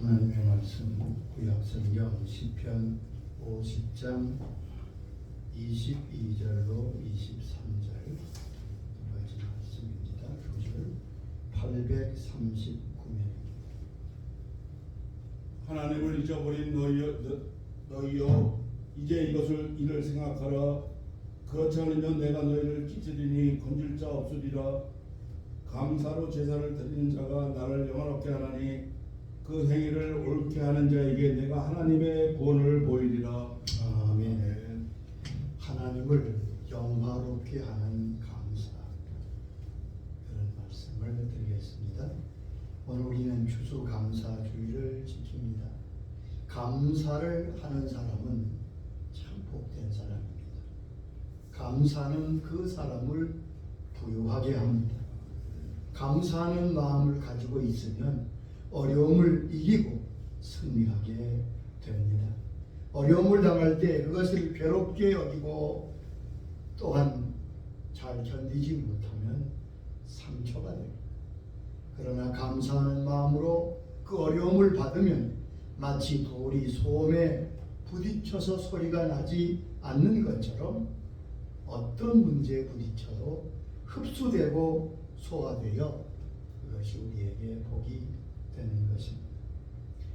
하나님의 말씀 구약성경 시편 50장 22절로 23절 두 가지 말씀입니다. 교절 839면 하나님을 잊어버린 너희여 이제 이를 생각하라. 그렇지 않으면 내가 너희를 찢으리니 건질 자 없으리라. 감사로 제사를 드리는 자가 나를 영화롭게 하나니 그 행위를 옳게 하는 자에게 내가 하나님의 본을 보이리라. 아멘. 하나님을 영화롭게 하는 감사, 그런 말씀을 드리겠습니다. 오늘 우리는 추수감사주의를 지킵니다. 감사를 하는 사람은 참 복된 사람입니다. 감사는 그 사람을 부유하게 합니다. 감사하는 마음을 가지고 있으면 어려움을 이기고 승리하게 됩니다. 어려움을 당할 때 그것을 괴롭게 여기고 또한 잘 견디지 못하면 상처가 됩니다. 그러나 감사하는 마음으로 그 어려움을 받으면 마치 돌이 소음에 부딪혀서 소리가 나지 않는 것처럼 어떤 문제에 부딪혀도 흡수되고 소화되어 그것이 우리에게 복이 되는 것입니다.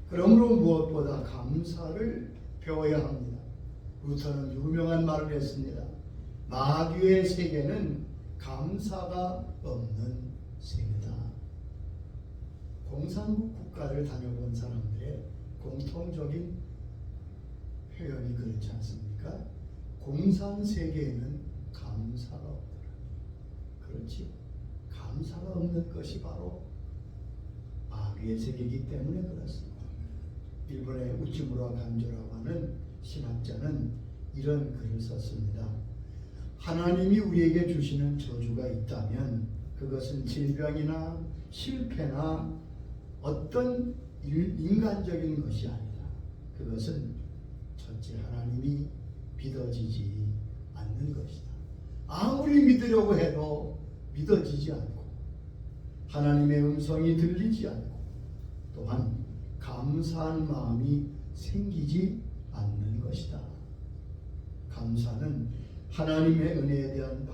그러므로 무엇보다 감사를 배워야 합니다. 루터는 유명한 말을 했습니다. 마귀의 세계는 감사가 없는 세계다. 공산국 국가를 다녀본 사람들의 공통적인 표현이 그렇지 않습니까? 공산 세계에는 감사가 없더라. 그렇지? 감사가 없는 것이 바로 마귀의 세계이기 때문에 그렇습니다. 일본의 우치무라 간조라고 하는 신학자는 이런 글을 썼습니다. 하나님이 우리에게 주시는 저주가 있다면 그것은 질병이나 실패나 어떤 인간적인 것이 아니다. 그것은 첫째 하나님이 믿어지지 않는 것이다. 아무리 믿으려고 해도 믿어지지 않고 하나님의 음성이 들리지 않고 또한 감사한 마음이 생기지 않는 것이다. 감사는 하나님의 은혜에 대한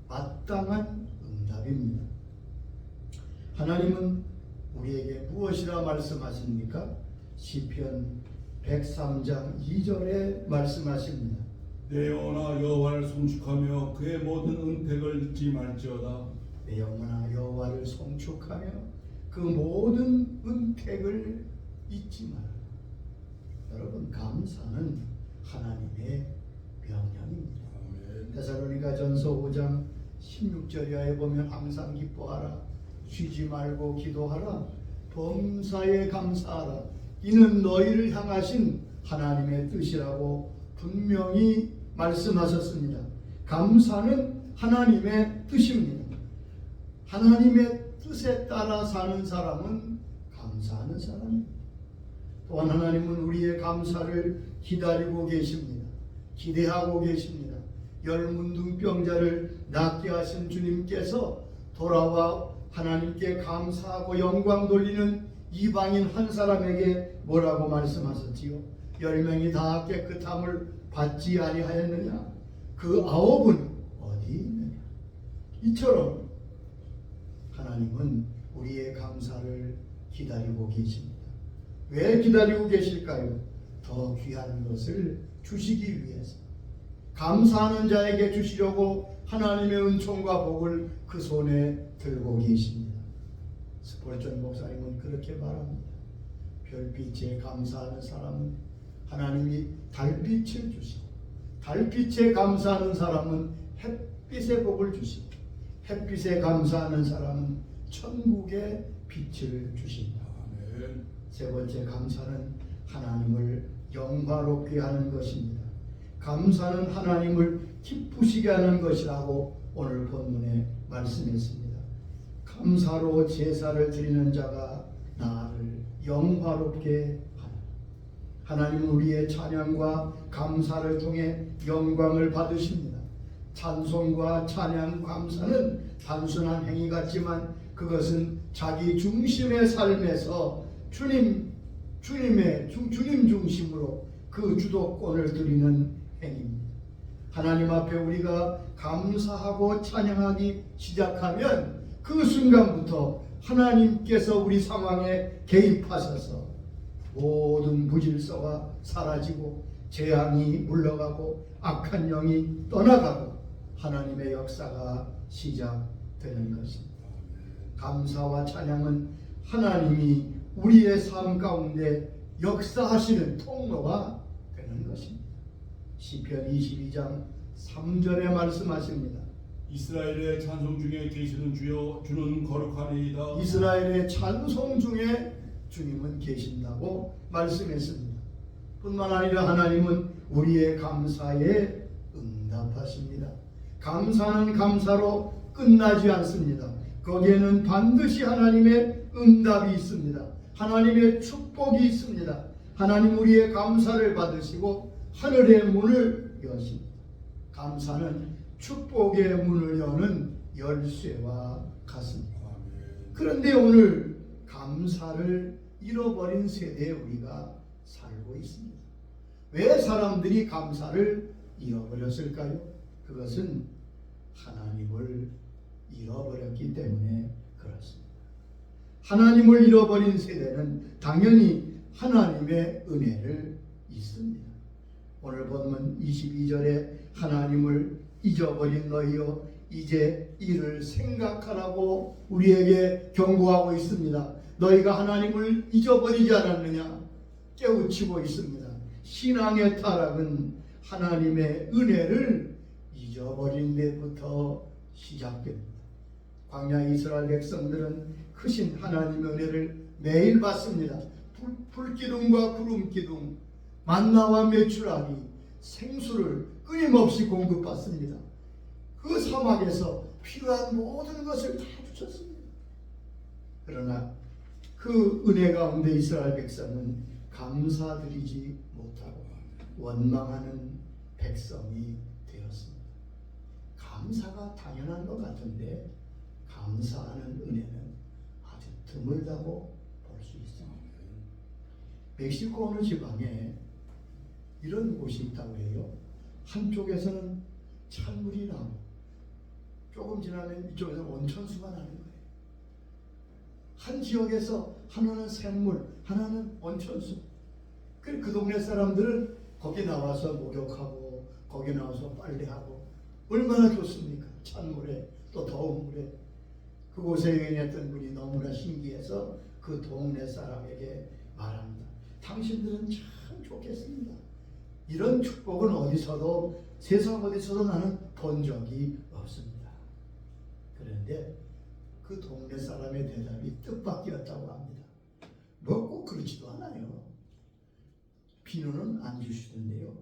마땅한 응답입니다. 하나님은 우리에게 무엇이라 말씀하십니까? 시편 103장 2절에 말씀하십니다. 내 영혼아 여호와를 송축하며 그의 모든 은택을 잊지 말지어다. 내 영혼아 여호와를 송축하며 그 모든 은택을 잊지 말아라. 여러분, 감사는 하나님의 명령입니다. 데살로니가전서 5장 16절에 보면 항상 기뻐하라, 쉬지 말고 기도하라, 범사에 감사하라, 이는 너희를 향하신 하나님의 뜻이라고 분명히 말씀하셨습니다. 감사는 하나님의 뜻입니다. 하나님의 뜻에 따라 사는 사람은 감사하는 사람입니다. 또한 하나님은 우리의 감사를 기다리고 계십니다. 기대하고 계십니다. 열문둥병자를 낫게 하신 주님께서 돌아와 하나님께 감사하고 영광 돌리는 이방인 한 사람에게 뭐라고 말씀하셨지요? 10명이 다 깨끗함을 받지 아니하였느냐? 그 9은 어디 있느냐? 이처럼 하나님은 우리의 감사를 기다리고 계십니다. 왜 기다리고 계실까요? 더 귀한 것을 주시기 위해서. 감사하는 자에게 주시려고 하나님의 은총과 복을 그 손에 들고 계십니다. 스폴전 목사님은 그렇게 말합니다. 별빛에 감사하는 사람은 하나님이 달빛을 주시고, 달빛에 감사하는 사람은 햇빛의 복을 주시고, 햇빛에 감사하는 사람은 천국의 빛을 주신다. 아멘. 세 번째, 감사는 하나님을 영화롭게 하는 것입니다. 감사는 하나님을 기쁘시게 하는 것이라고 오늘 본문에 말씀했습니다. 감사로 제사를 드리는 자가 나를 영화롭게 하라. 하나님은 우리의 찬양과 감사를 통해 영광을 받으십니다. 찬송과 찬양, 감사는 단순한 행위 같지만 그것은 자기 중심의 삶에서 주님 주님 중심으로 그 주도권을 드리는 행위입니다. 하나님 앞에 우리가 감사하고 찬양하기 시작하면 그 순간부터 하나님께서 우리 상황에 개입하셔서 모든 무질서가 사라지고 재앙이 물러가고 악한 영이 떠나가고 하나님의 역사가 시작되는 것입니다. 감사와 찬양은 하나님이 우리의 삶 가운데 역사하시는 통로가 되는 것입니다. 시편 22장 3절에 말씀하십니다. 이스라엘의 찬송 중에 계시는 주여 주는 거룩하니이다. 이스라엘의 찬송 중에 주님은 계신다고 말씀했습니다. 뿐만 아니라 하나님은 우리의 감사에 응답하십니다. 감사는 감사로 끝나지 않습니다. 거기에는 반드시 하나님의 응답이 있습니다. 하나님의 축복이 있습니다. 하나님 우리의 감사를 받으시고 하늘의 문을 여십니다. 감사는 축복의 문을 여는 열쇠와 같습니다. 그런데 오늘 감사를 잃어버린 세대에 우리가 살고 있습니다. 왜 사람들이 감사를 잃어버렸을까요? 그것은 하나님을 잃어버렸기 때문에 그렇습니다. 하나님을 잃어버린 세대는 당연히 하나님의 은혜를 잊습니다. 오늘 본문 22절에 하나님을 잊어버린 너희여 이제 이를 생각하라고 우리에게 경고하고 있습니다. 너희가 하나님을 잊어버리지 않았느냐 깨우치고 있습니다. 신앙의 타락은 하나님의 은혜를 잊어버린 데부터 시작됩니다. 광야 이스라엘 백성들은 크신 하나님의 은혜를 매일 받습니다. 불기둥과 구름기둥, 만나와 메추라기, 생수를 끊임없이 공급받습니다. 그 사막에서 필요한 모든 것을 다 주셨습니다. 그러나 그 은혜 가운데 이스라엘 백성은 감사드리지 못하고 원망하는 백성이 되었습니다. 감사가 당연한 것 같은데 감사하는 은혜는 아주 드물다고 볼 수 있습니다. 멕시코 어느 지방에 이런 곳이 있다고 해요. 한쪽에서는 찬물이 나고 조금 지나면 이쪽에서 온천수가 나는 거예요. 한 지역에서 하나는 샘물, 하나는 온천수. 그 동네 사람들은 거기 나와서 목욕하고 거기 나와서 빨래하고 얼마나 좋습니까? 찬물에 또 더운 물에. 그곳에 여행했던 분이 너무나 신기해서 그 동네 사람에게 말합니다. 당신들은 참 좋겠습니다. 이런 축복은 어디서도 세상 어디서도 나는 본 적이 없습니다. 그런데 그 동네 사람의 대답이 뜻밖이었다고 합니다. 뭐 꼭 그렇지도 않아요. 비누는 안 주시던데요.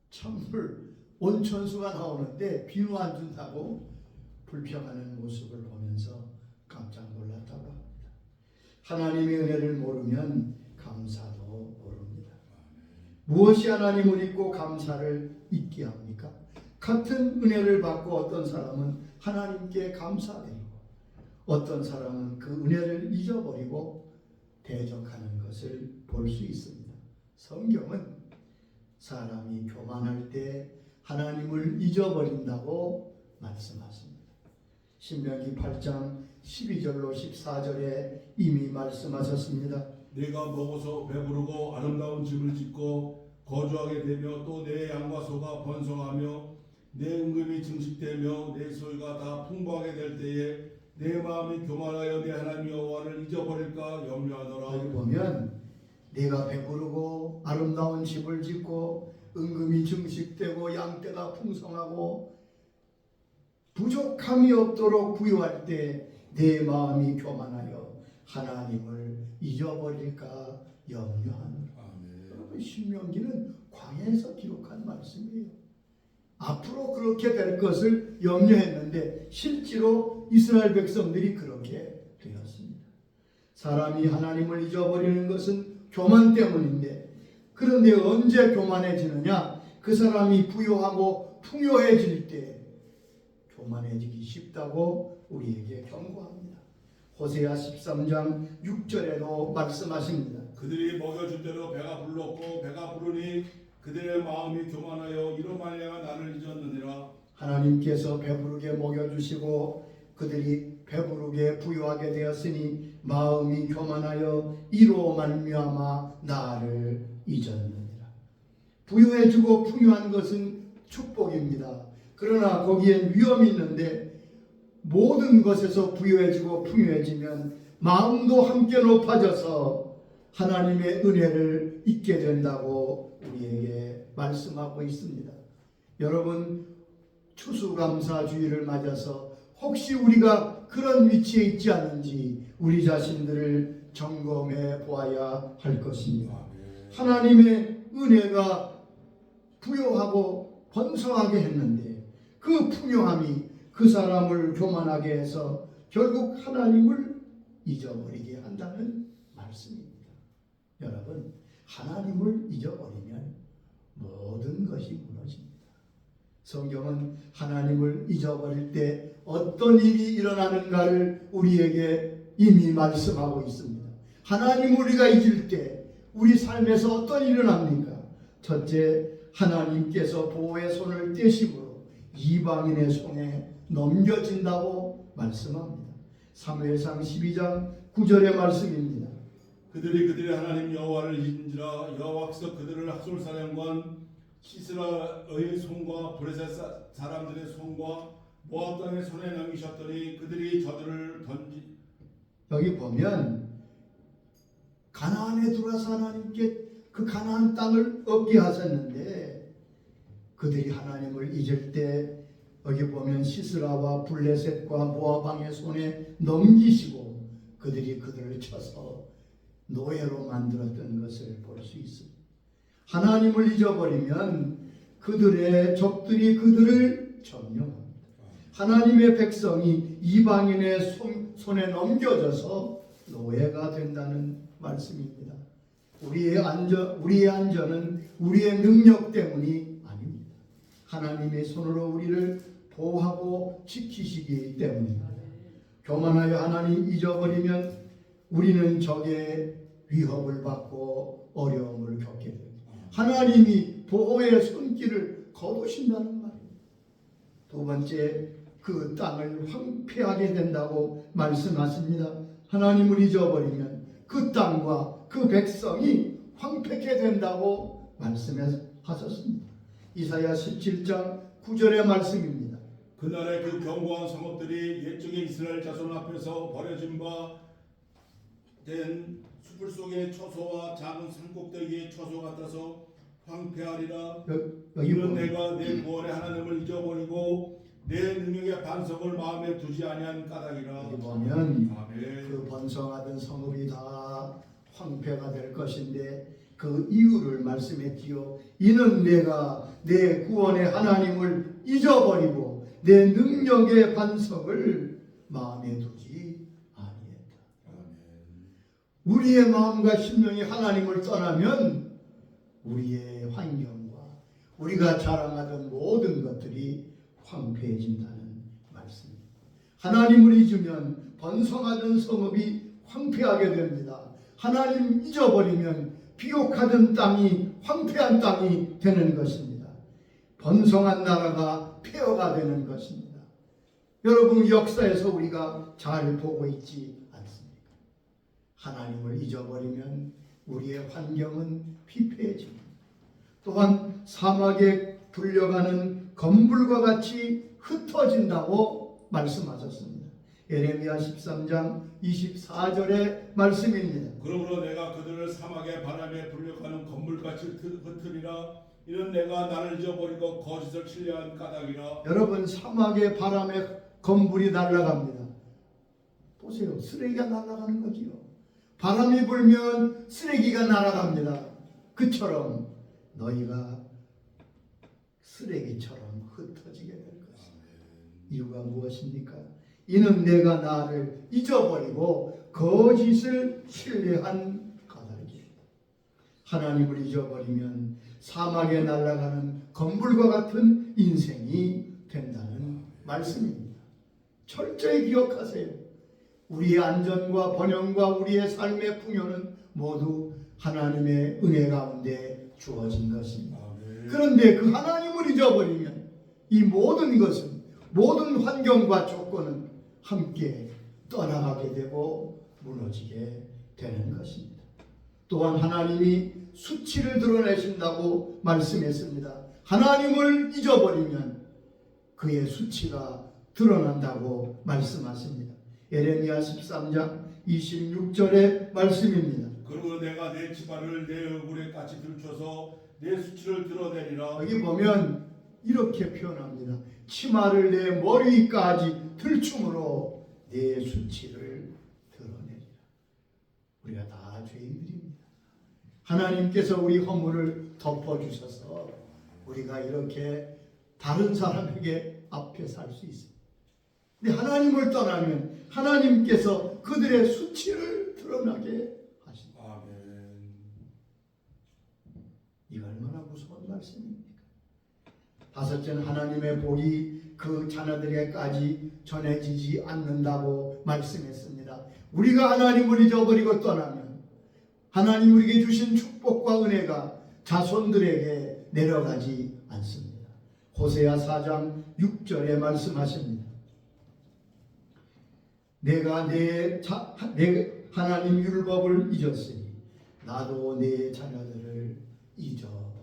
찬물 온천수가 나오는데 비누 안 준다고 불평하는 모습을 보면서 깜짝 놀랐다고 합니다. 하나님의 은혜를 모르면 감사도 모릅니다. 무엇이 하나님을 잊고 감사를 잊게 합니까? 같은 은혜를 받고 어떤 사람은 하나님께 감사드리고 어떤 사람은 그 은혜를 잊어버리고 대적하는 것을 볼 수 있습니다. 성경은 사람이 교만할 때 하나님을 잊어버린다고 말씀하십니다. 신명기 8장 12절로 14절에 이미 말씀하셨습니다. 내가 먹어서 배부르고 아름다운 집을 짓고 거주하게 되며 또 내 양과 소가 번성하며 내 은금이 증식되며 내 소유가 다 풍부하게 될 때에 내 마음이 교만하여 내 하나님 여호와를 잊어버릴까 염려하노라. 여기 보면 내가 배부르고 아름다운 집을 짓고 은금이 증식되고 양떼가 풍성하고 부족함이 없도록 부유할 때 내 마음이 교만하여 하나님을 잊어버릴까 염려하노라. 여러분 신명기는 광야에서 기록한 말씀이에요. 앞으로 그렇게 될 것을 염려했는데 실제로 이스라엘 백성들이 그렇게 되었습니다. 사람이 하나님을 잊어버리는 것은 교만 때문인데 그런데 언제 교만해지느냐? 그 사람이 부유하고 풍요해질 때 교만해지기 쉽다고 우리에게 경고합니다. 호세아 13장 6절에도 말씀하십니다. 그들이 먹여준 대로 배가 불렀고 배가 부르니 그들의 마음이 교만하여 이로 말미암아 나를 잊었느니라. 하나님께서 배부르게 먹여주시고 그들이 배부르게 부유하게 되었으니 마음이 교만하여 이로 말미암아 나를 잊었느니라. 부유해지고 풍요한 것은 축복입니다. 그러나 거기엔 위험이 있는데 모든 것에서 부유해지고 풍요해지면 마음도 함께 높아져서 하나님의 은혜를 잊게 된다고 우리에게 말씀하고 있습니다. 여러분, 추수감사주의를 맞아서 혹시 우리가 그런 위치에 있지 않은지 우리 자신들을 점검해 보아야 할 것입니다. 하나님의 은혜가 부요하고 번성하게 했는데 그 풍요함이 그 사람을 교만하게 해서 결국 하나님을 잊어버리게 한다는 말씀입니다. 여러분, 하나님을 잊어버리면 모든 것이 무너집니다. 성경은 하나님을 잊어버릴 때 어떤 일이 일어나는가를 우리에게 이미 말씀하고 있습니다. 하나님을 우리가 잊을 때 우리 삶에서 어떤 일이 일어납니까? 첫째, 하나님께서 보호의 손을 떼심으로 이방인의 손에 넘겨진다고 말씀합니다. 사무엘상 12장 9절의 말씀입니다. 그들이 하나님 여호와를 잊은지라 여호와께서 그들을 하솔사령관 시스라의 손과 브레셋 사람들의 손과 모압 땅의 손에 넘기셨더니 그들이 저들을 여기 보면 가나안에 들어와서 하나님께 그 가나안 땅을 얻게 하셨는데 그들이 하나님을 잊을 때 여기 보면 시스라와 블레셋과 모압 왕의 손에 넘기시고 그들이 그들을 쳐서 노예로 만들었던 것을 볼 수 있습니다. 하나님을 잊어버리면 그들의 적들이 그들을 점령합니다. 하나님의 백성이 이방인의 손에 넘겨져서 노예가 된다는 말씀입니다. 우리의 안전은 우리의 능력 때문이 아닙니다. 하나님의 손으로 우리를 보호하고 지키시기 때문입니다. 교만하여 하나님 잊어버리면 우리는 적의 위협을 받고 어려움을 겪게 됩니다. 하나님이 보호의 손길을 거두신다는 말입니다. 두 번째, 그 땅을 황폐하게 된다고 말씀하십니다. 하나님을 잊어버리면 그 땅과 그 백성이 황폐하게 된다고 말씀하셨습니다. 이사야 17장 9절의 말씀입니다. 그날에 그 견고한 성읍들이 옛적의 이스라엘 자손 앞에서 버려진 바 된 숲을 속의 초소와 작은 산꼭대기의 초소 같아서 황폐하리라. 이는 내가 내 구원의 하나님을 잊어버리고 내 능력의 반석을 마음에 두지 아니한 까닭이라. 여기 보면 그 번성하던 성읍이 다 황폐가 될 것인데 그 이유를 말씀했지요. 이는 내가 내 구원의 하나님을 잊어버리고 내 능력의 반석을 마음에 두지 아니했다. 우리의 마음과 심령이 하나님을 떠나면 우리의 환경과 우리가 자랑하던 모든 것들이 황폐해진다는 말씀입니다. 하나님을 잊으면 번성하던 성읍이 황폐하게 됩니다. 하나님 잊어버리면 비옥하던 땅이 황폐한 땅이 되는 것입니다. 번성한 나라가 폐허가 되는 것입니다. 여러분, 역사에서 우리가 잘 보고 있지 않습니까? 하나님을 잊어버리면 우리의 환경은 피폐해집니다. 또한 사막에 불려가는 건불과 같이 흩어진다고 말씀하셨습니다. 예레미야 13장 24절의 말씀입니다. 그러므로 내가 그들을 사막의 바람에 불려가는 건물같이 흩으리라. 이는 내가 나를 잊어버리고 거짓을 신뢰한 까닭이라. 여러분, 사막의 바람에 건물이 날아갑니다. 보세요, 쓰레기가 날아가는 거지요. 바람이 불면 쓰레기가 날아갑니다. 그처럼 너희가 쓰레기처럼 흩어지게 될 것입니다. 이유가 무엇입니까? 이는 내가 나를 잊어버리고 거짓을 신뢰한 까닭입니다. 하나님을 잊어버리면 사막에 날아가는 건물과 같은 인생이 된다는 말씀입니다. 철저히 기억하세요. 우리의 안전과 번영과 우리의 삶의 풍요는 모두 하나님의 은혜 가운데 주어진 것입니다. 아멘. 그런데 그 하나님을 잊어버리면 이 모든 것은, 모든 환경과 조건은 함께 떠나가게 되고 무너지게 되는 것입니다. 또한 하나님이 수치를 드러내신다고 말씀했습니다. 하나님을 잊어버리면 그의 수치가 드러난다고 말씀하십니다. 예레미야 13장 26절의 말씀입니다. 그리고 내가 내 치마를 내 얼굴에 같이 들춰서 내 수치를 드러내리라. 여기 보면 이렇게 표현합니다. 치마를 내 머리 위까지 들춤으로 내 수치를 드러내리라. 우리가 다 죄인들입니다. 하나님께서 우리 허물을 덮어주셔서 우리가 이렇게 다른 사람에게 앞에 살 수 있습니다. 근데 하나님을 떠나면 하나님께서 그들의 수치를 드러나게 하십니다. 아멘. 이거 얼마나 무서운 말씀입니까? 다섯째는 하나님의 복이 그 자녀들에게까지 전해지지 않는다고 말씀했습니다. 우리가 하나님을 잊어버리고 떠나면 하나님 우리에게 주신 축복과 은혜가 자손들에게 내려가지 않습니다. 호세아 4장 6절에 말씀하십니다. 내가 내 하나님 율법을 잊었으니 나도 내 자녀들을 잊어버리리라.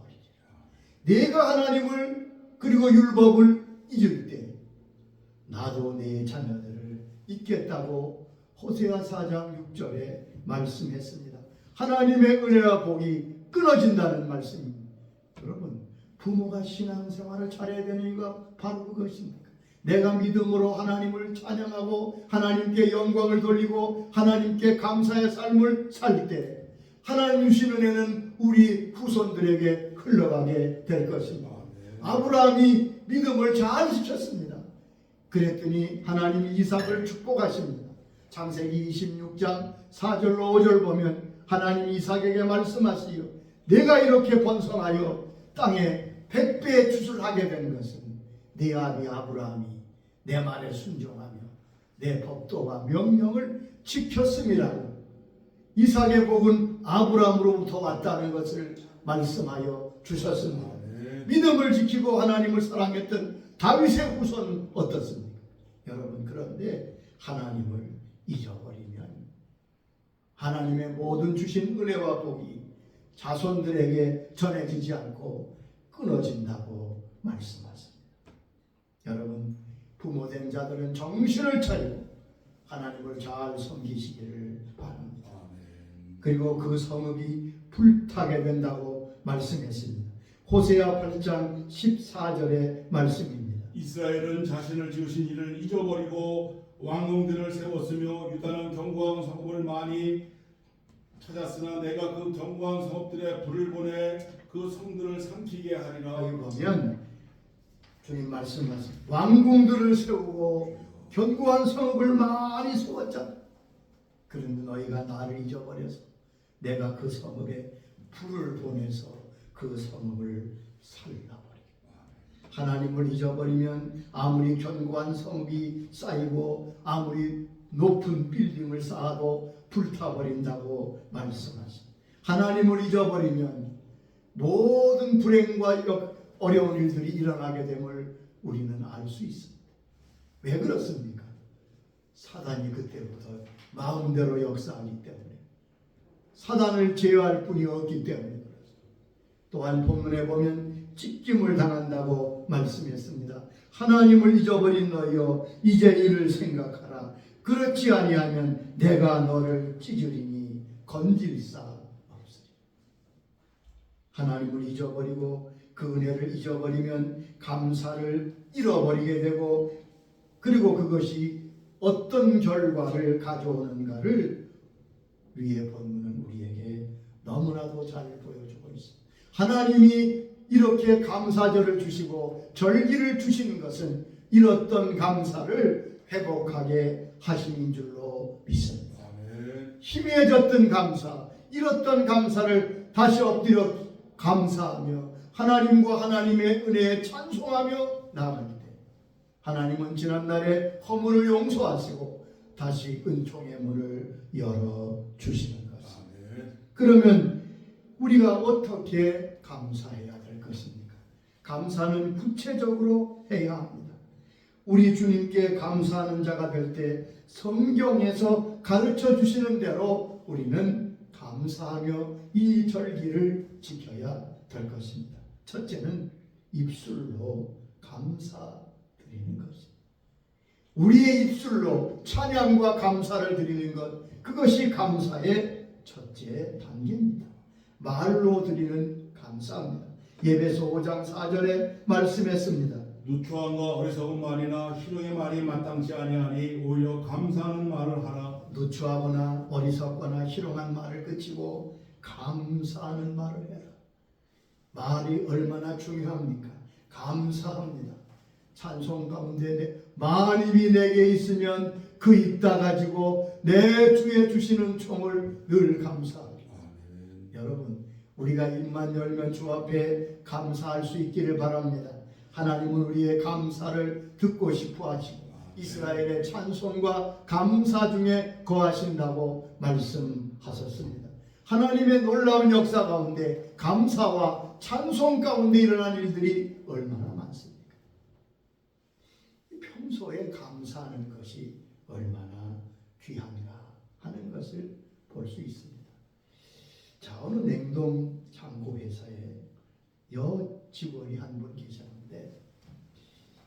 내가 하나님을 그리고 율법을 잊을 때 나도 내 자녀들을 잊겠다고 호세아 4장 6절에 말씀했습니다. 하나님의 은혜와 복이 끊어진다는 말씀입니다. 여러분, 부모가 신앙생활을 잘해야 되는 이유가 바로 그것입니다. 내가 믿음으로 하나님을 찬양하고 하나님께 영광을 돌리고 하나님께 감사의 삶을 살 때 하나님 주신 은혜는 우리 후손들에게 흘러가게 될 것입니다. 아브라함이 믿음을 잘 지켰습니다. 그랬더니 하나님이 이삭을 축복하십니다. 창세기 26장 4절로 5절 보면 하나님이 이삭에게 말씀하시요 내가 이렇게 번성하여 땅에 100배의 주술하게 된 것은 네 아비 아브라함이 내 말에 순종하며 내 법도와 명령을 지켰음이라고. 이삭의 복은 아브라함으로부터 왔다는 것을 말씀하여 주셨습니다. 믿음을 지키고 하나님을 사랑했던 다윗의 후손은 어떻습니까? 여러분, 그런데 하나님을 잊어버리면 하나님의 모든 주신 은혜와 복이 자손들에게 전해지지 않고 끊어진다고 말씀하십니다. 여러분, 부모된 자들은 정신을 차리고 하나님을 잘 섬기시기를 바랍니다. 그리고 그 성읍이 불타게 된다고 말씀했습니다. 호세아 8장 14절의 말씀입니다. 이스라엘은 자신을 지으신 이를 잊어버리고 왕궁들을 세웠으며 유다는 견고한 성읍을 많이 찾았으나 내가 그 견고한 성읍들에 불을 보내 그 성들을 삼키게 하리라. 여기 보면 주님 말씀하신 왕궁들을 세우고 견고한 성읍을 많이 세웠잖아. 그런데 너희가 나를 잊어버려서 내가 그 성읍에 불을 보내서 그 성읍을 살라버리겠다. 하나님을 잊어버리면 아무리 견고한 성읍이 쌓이고 아무리 높은 빌딩을 쌓아도 불타버린다고 말씀하십니다. 하나님을 잊어버리면 모든 불행과 어려운 일들이 일어나게 됨을 우리는 알 수 있습니다. 왜 그렇습니까? 사단이 그때부터 마음대로 역사하기 때문에, 사단을 제어할 분이 없기 때문에 그렇습니다. 또한 본문에 보면 찢김을 당한다고 말씀했습니다. 하나님을 잊어버린 너희여 이제 이를 생각하라. 그렇지 아니하면 내가 너를 찢으리니 건질 사 없으리. 하나님을 잊어버리고 그 은혜를 잊어버리면 감사를 잃어버리게 되고, 그리고 그것이 어떤 결과를 가져오는가를 위의 본문은 우리에게 너무나도 잘 보여주고 있습니다. 하나님이 이렇게 감사절을 주시고 절기를 주시는 것은 잃었던 감사를 회복하게 하심인 줄로 믿습니다. 희미해졌던 감사, 잃었던 감사를 다시 엎드려 감사하며 하나님과 하나님의 은혜에 찬송하며 나아갈 때 하나님은 지난날의 허물을 용서하시고 다시 은총의 문을 열어 주시는 것입니다. 아멘. 그러면 우리가 어떻게 감사해야 될 것입니까? 감사는 구체적으로 해야 합니다. 우리 주님께 감사하는 자가 될 때 성경에서 가르쳐 주시는 대로 우리는 감사하며 이 절기를 지켜야 될 것입니다. 첫째는 입술로 감사드리는 것입니다. 우리의 입술로 찬양과 감사를 드리는 것, 그것이 감사의 첫째 단계입니다. 말로 드리는 감사입니다. 예배소 5장 4절에 말씀했습니다. 누추함과 어리석은 말이나 희롱의 말이 마땅치 아니하니 오히려 감사하는 말을 하라. 누추하거나 어리석거나 희롱한 말을 그치고 감사하는 말을 해라. 말이 얼마나 중요합니까? 감사합니다. 찬송 가운데 만입이 내게 있으면 그 입 다 가지고 내 주에 주시는 총을 늘 감사하기. 여러분, 우리가 입만 열면 주 앞에 감사할 수 있기를 바랍니다. 하나님은 우리의 감사를 듣고 싶어 하시고 이스라엘의 찬송과 감사 중에 거하신다고 말씀하셨습니다. 하나님의 놀라운 역사 가운데 감사와 찬송 가운데 일어난 일들이 얼마나 많습니까? 평소에 감사하는 것이 얼마나 귀한가 하는 것을 볼 수 있습니다. 자, 어느 냉동 창고 회사에 직원이 한 분 계셨는데,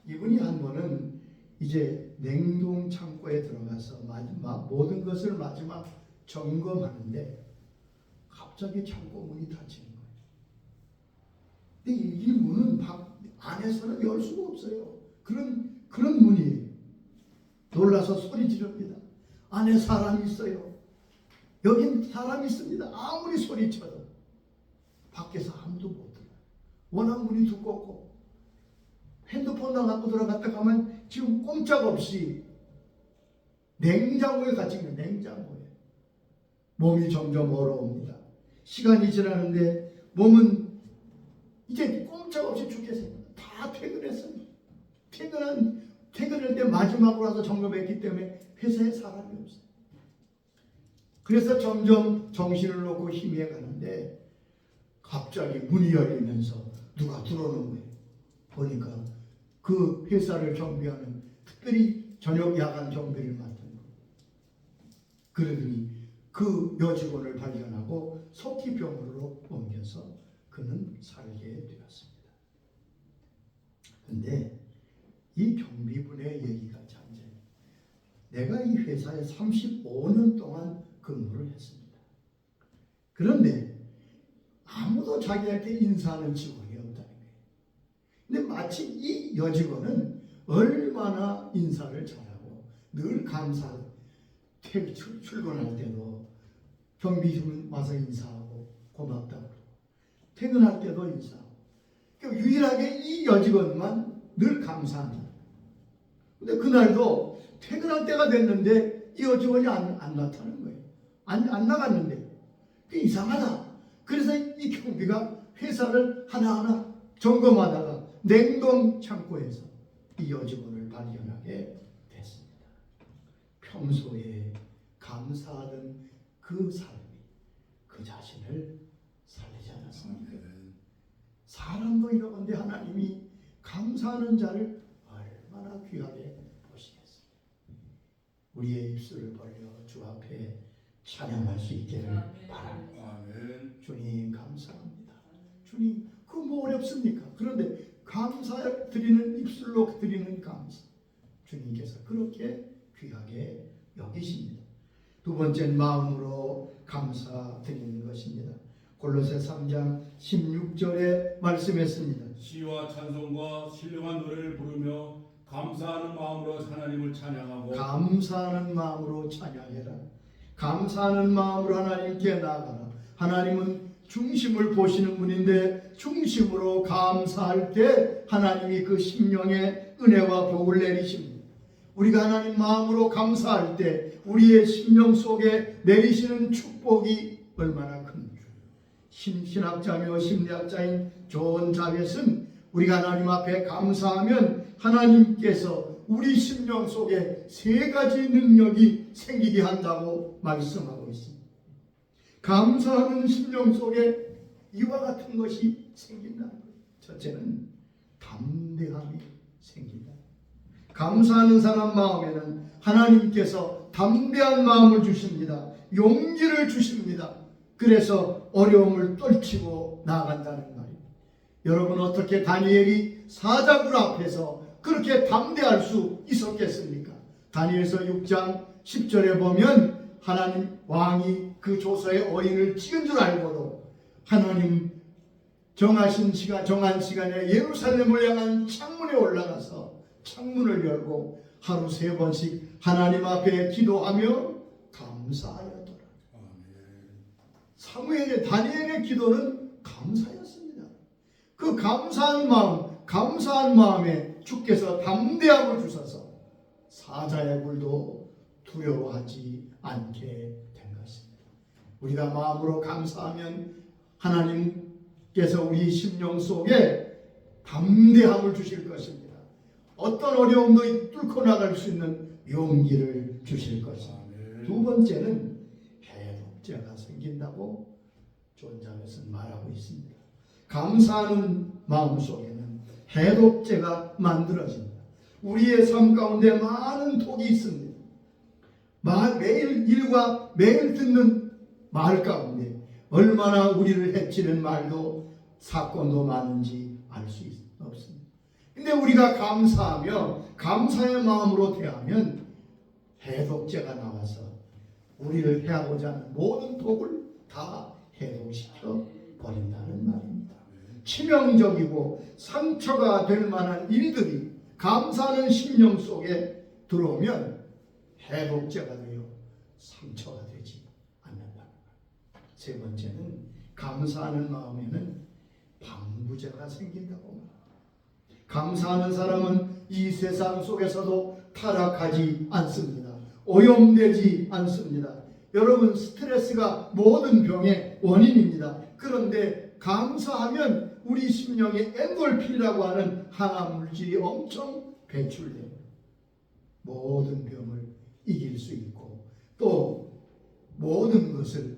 이분이 한 번은 이제 냉동 창고에 들어가서 마지막 모든 것을 마지막 점검하는데 갑자기 창고 문이 닫히는 거예요. 근데 이 문은 안에서는 열 수가 없어요. 그런 문이에요. 놀라서 소리 지릅니다. 안에 사람이 있어요. 여긴 사람이 있습니다. 아무리 소리쳐도 밖에서 아무도 못 들어요. 워낙 문이 두껍고 핸드폰만 갖고 들어갔다 가면 지금 꼼짝없이 냉장고에 갇힌 거예요. 냉장고에. 몸이 점점 얼어옵니다. 시간이 지나는데 몸은 이제 꼼짝없이 죽겠습니다. 다 퇴근했어요. 퇴근할 때 마지막으로 와서 점검했기 때문에 회사에 사람이 없어요. 그래서 점점 정신을 놓고 희미해 가는데 갑자기 문이 열리면서 누가 들어오는 거예요. 보니까 그 회사를 경비하는, 특별히 저녁 야간 경비를 맡은 거예요. 그러더니 그 여직원을 발견하고 속기병으로 옮겨서 그는 살게 되었습니다. 그런데 이 경비분의 얘기가 참재요. 내가 이 회사에 35년 동안 근무를 했습니다. 그런데 아무도 자기한테 인사하는 직원이 없다는 거예요. 근데 마치 이 여직원은 얼마나 인사를 잘하고 늘 출근할 때도 경비분 와서 인사하고 고맙다고 그러고 퇴근할 때도 인사하고, 그러니까 유일하게 이 여직원만 늘 감사합니다. 근데 그날도 퇴근할 때가 됐는데 이 여직원이 안 나타나는 거예요. 안 나갔는데 이상하다. 그래서 이 경비가 회사를 하나하나 점검하다가 냉동 창고에서 이 여직원을 발견하게 됐습니다. 평소에 감사하던 그 삶이 그 자신을 살리지 않았습니까? 사람도 이러건데 하나님이 감사하는 자를 얼마나 귀하게 보시겠습니까? 우리의 입술을 벌려 주 앞에 찬양할 수 있기를 바랍니다. 주님 감사합니다. 주님, 그 뭐 어렵습니까? 그런데 감사 드리는, 입술로 드리는 감사, 주님께서 그렇게 귀하게 여기십니다. 두 번째는 마음으로 감사드리는 것입니다. 골로새 3장 16절에 말씀했습니다. 시와 찬송과 신령한 노래를 부르며 감사하는 마음으로 하나님을 찬양하고, 감사하는 마음으로 찬양해라. 감사하는 마음으로 하나님께 나아가라. 하나님은 중심을 보시는 분인데 중심으로 감사할 때 하나님이 그 심령에 은혜와 복을 내리십니다. 우리가 하나님 마음으로 감사할 때 우리의 심령 속에 내리시는 축복이 얼마나 큰지. 신학자며 심리학자인 존 자벳은 우리가 하나님 앞에 감사하면 하나님께서 우리 심령 속에 세 가지 능력이 생기게 한다고 말씀하고 있습니다. 감사하는 심령 속에 이와 같은 것이 생긴다는 거예요. 첫째는 담대함이 생긴다. 감사하는 사람 마음에는 하나님께서 담대한 마음을 주십니다. 용기를 주십니다. 그래서 어려움을 떨치고 나아간다는 말이에요. 여러분, 어떻게 다니엘이 사자굴 앞에서 그렇게 담대할 수 있었겠습니까? 다니엘서 6장 10절에 보면 하나님 왕이 그 조서에 어인을 찍은 줄 알고도 하나님 정한 시간에 예루살렘을 향한 창문에 올라가서 창문을 열고 하루 3번씩 하나님 앞에 기도하며 감사하였더라. 사무엘의 다니엘의 기도는 감사였습니다. 그 감사한 마음에 주께서 담대함을 주셔서 사자의 굴도 두려워하지 않게 된 것입니다. 우리가 마음으로 감사하면 하나님께서 우리 심령 속에 담대함을 주실 것입니다. 어떤 어려움도 뚫고 나갈 수 있는 용기를 주실 것입니다. 두 번째는 해독제가 생긴다고 존자에서는 말하고 있습니다. 감사하는 마음 속에는 해독제가 만들어집니다. 우리의 삶 가운데 많은 독이 있습니다. 매일 듣는 말 가운데 얼마나 우리를 해치는 말도 사건도 많은지 알 수 없습니다. 근데 우리가 감사하며 감사의 마음으로 대하면 해독제가 나와서 우리를 해하고자 하는 모든 독을 다 해독시켜 버린다는 말입니다. 치명적이고 상처가 될 만한 일들이 감사하는 심령 속에 들어오면 해독제가 되어 상처가 되지 않는다. 세 번째는 감사하는 마음에는 방부제가 생긴다고 말합니다. 감사하는 사람은 이 세상 속에서도 타락하지 않습니다. 오염되지 않습니다. 여러분, 스트레스가 모든 병의 원인입니다. 그런데 감사하면 우리 심령에 엔돌핀이라고 하는 항암 물질이 엄청 배출됩니다. 모든 병을 이길 수 있고 또 모든 것을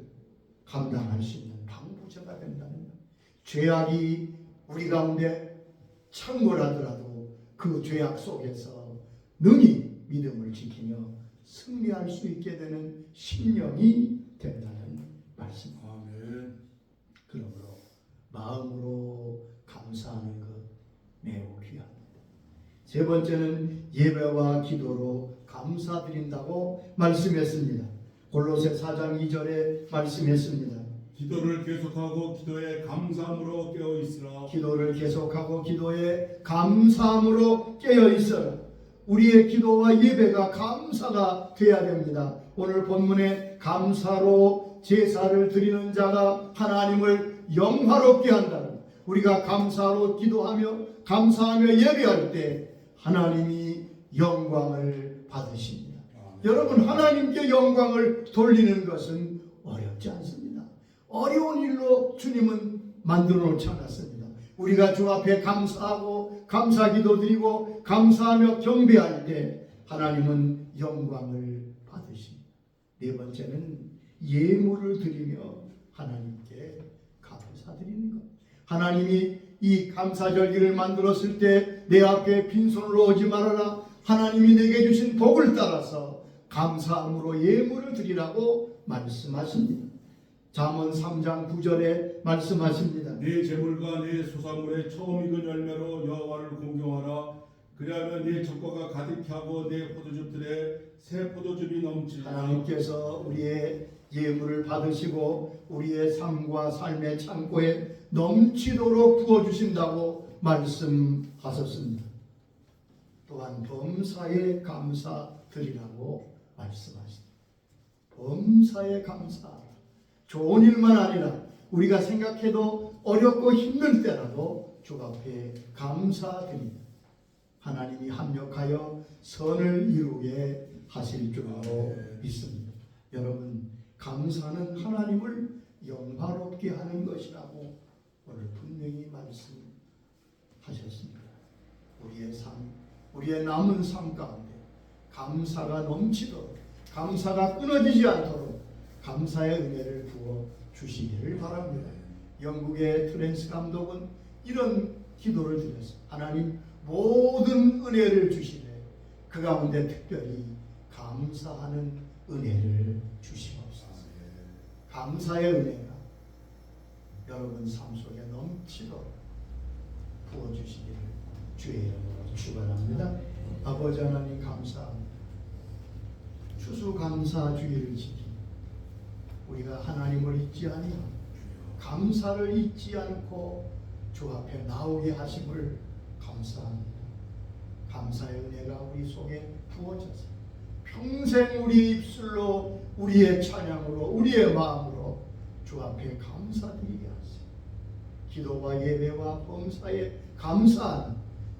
감당할 수 있는 방부제가 된다는 것. 죄악이 우리 가운데 창궐하더라도 그 죄악 속에서 능히 믿음을 지키며 승리할 수 있게 되는 심령이 된다는 말씀입니다. 그러므로 마음으로 감사하는 것 매우 귀합니다. 세 번째는 예배와 기도로 감사드린다고 말씀했습니다. 골로새 4장 2절에 말씀했습니다. 기도를 계속하고 기도에 감사함으로 깨어 있으라. 기도를 계속하고 기도에 감사함으로 깨어 있어라. 우리의 기도와 예배가 감사가 되어야 됩니다. 오늘 본문에 감사로 제사를 드리는 자가 하나님을 영화롭게 한다는, 우리가 감사로 기도하며 감사하며 예배할 때 하나님이 영광을 받으십니다. 여러분, 하나님께 영광을 돌리는 것은 어렵지 않습니다. 어려운 일로 주님은 만들어 놓지 않았습니다. 우리가 주 앞에 감사하고 감사기도 드리고 감사하며 경배할 때 하나님은 영광을 받으십니다. 네 번째는 예물을 드리며 하나님께 감사드리는 것. 하나님이 이 감사절기를 만들었을 때 내 앞에 빈손으로 오지 말아라. 하나님이 내게 주신 복을 따라서 감사함으로 예물을 드리라고 말씀하십니다. 잠언 3장 9절에 말씀하십니다. 네 재물과 네 소산물의 처음 익은 열매로 여호와를 공경하라. 그리하면 네 적과가 가득히 하고 네 포도즙들에 새 포도즙이 넘치리라. 하나님께서 우리의 예물을 받으시고 우리의 삶과 삶의 창고에 넘치도록 부어주신다고 말씀하셨습니다. 또한 범사에 감사드리라고 말씀하십니다. 범사에 감사하라. 좋은 일만 아니라 우리가 생각해도 어렵고 힘들 때라도 주 앞에 감사드립니다. 하나님이 합력하여 선을 이루게 하실 줄로 믿습니다. 여러분, 감사는 하나님을 영화롭게 하는 것이라고 오늘 분명히 말씀하셨습니다. 우리의 삶, 우리의 남은 삶 가운데 감사가 넘치도록, 감사가 끊어지지 않도록 감사의 은혜를 부어 주시기를 바랍니다. 영국의 트랜스 감독은 이런 기도를 드렸어요. 하나님 모든 은혜를 주시되 그 가운데 특별히 감사하는 은혜를 주시옵소서. 감사의 은혜가 여러분 삶 속에 넘치도록 부어주시기를 주의 이름으로 축원합니다. 아버지 하나님 감사합니다. 추수감사주의를 지키고 우리가 하나님을 잊지 아니하고 감사를 잊지 않고 주 앞에 나오게 하심을 감사합니다. 감사의 은혜가 우리 속에 부어져서 평생 우리 입술로 우리의 찬양으로 우리의 마음으로 주 앞에 감사드리게 하세요. 기도와 예배와 범사에 감사하는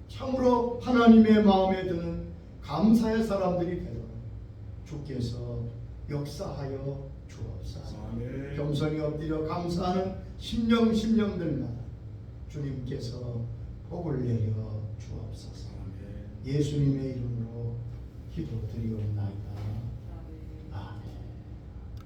참으로 하나님의 마음에 드는 감사의 사람들이 되도록 주께서 역사하여 주옵소서. 겸손히 엎드려 감사하는 심령들마다 주님께서 복을 내려 주옵소서. 예수님의 이름으로 기도드리옵나이다.